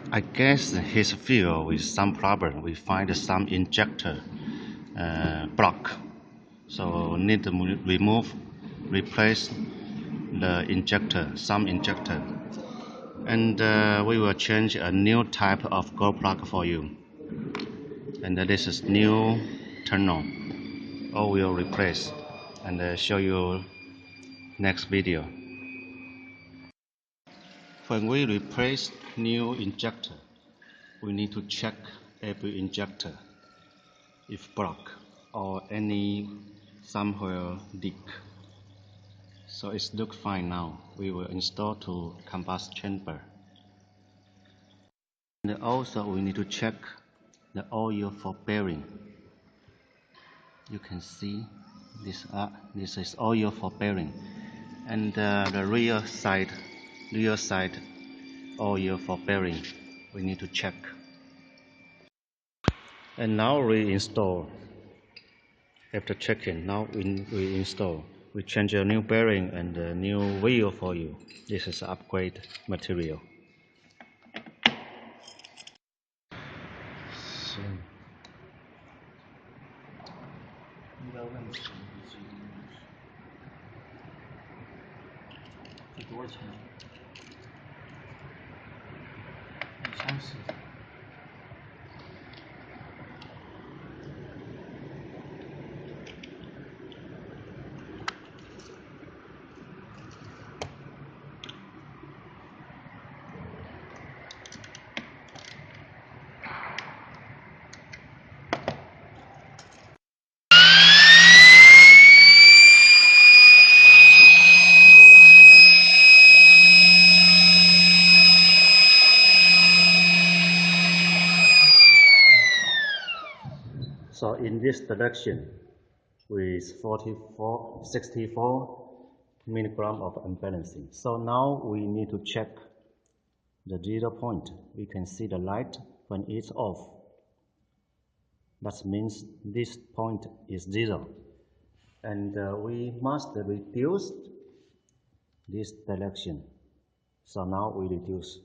I guess his fuel with some problem. We find some injector block, so need to remove, replace the injector, some injector, and we will change a new type of glow plug for you. And this is new turn on. All will replace, and show you next video. When we replace new injector, we need to check every injector if block or any somewhere leak. So it's look fine now. We will install to combustion chamber. And also we need to check the oil for bearing. You can see this is oil for bearing, and the rear side oil for bearing. We need to check. And now we install. After checking, now we install. We change a new bearing and a new wheel for you. This is upgrade material. So, 应该问题这多少钱？30。So in this direction, with 64 milligram of unbalancing. So now we need to check the 0 point. We can see the light when it's off. That means this point is 0. And we must reduce this direction. So now we reduce.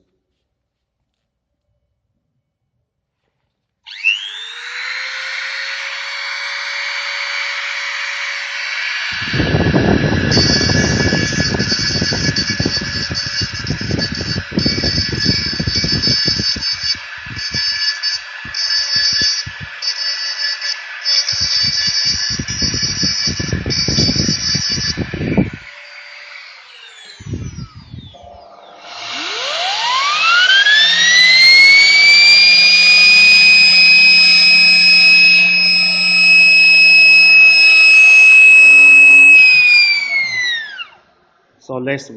So less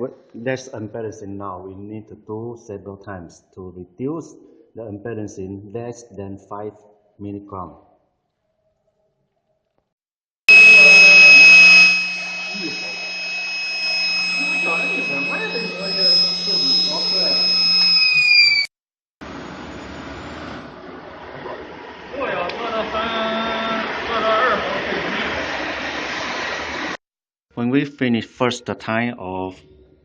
unbalancing now. We need to do several times to reduce the unbalancing less than 5 milligram. When we finish first time of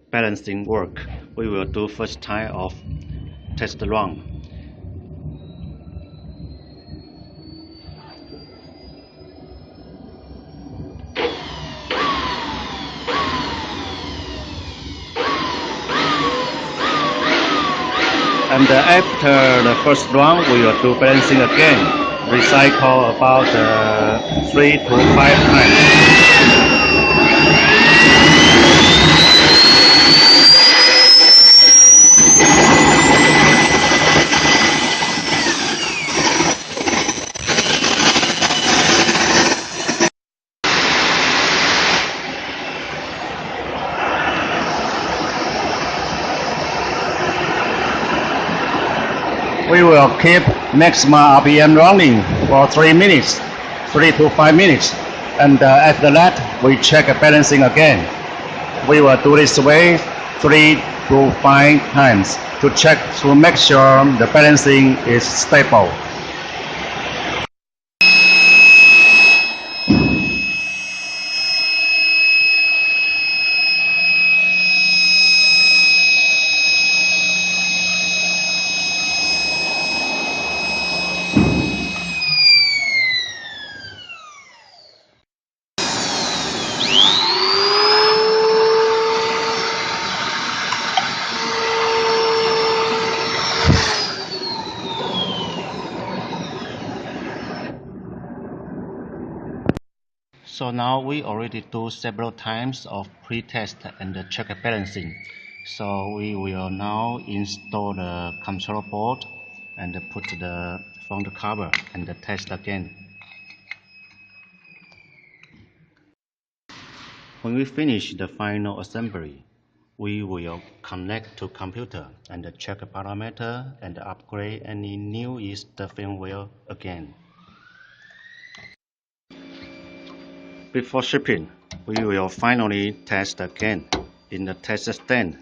balancing work, we will do first time of test run. And after the first run, we will do balancing again. Recycle about 3 to 5 times. We will keep maximum RPM running for 3 minutes, 3 to 5 minutes. And after that, we check balancing again. We will do this way 3 to 5 times to check to make sure the balancing is stable. So now we already do several times of pre-test and check balancing. So we will now install the control board and put the front cover and test again. When we finish the final assembly, we will connect to computer and check parameter and upgrade any newest firmware again. Before shipping, we will finally test again in the test stand.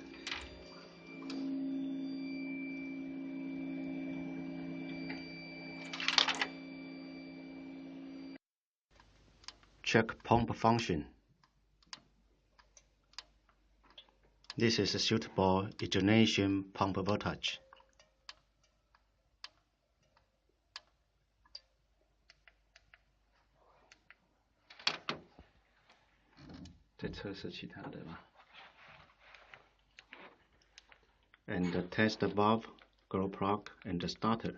Check pump function. This is a suitable ignition pump voltage. And test the valve, glow plug, and the starter.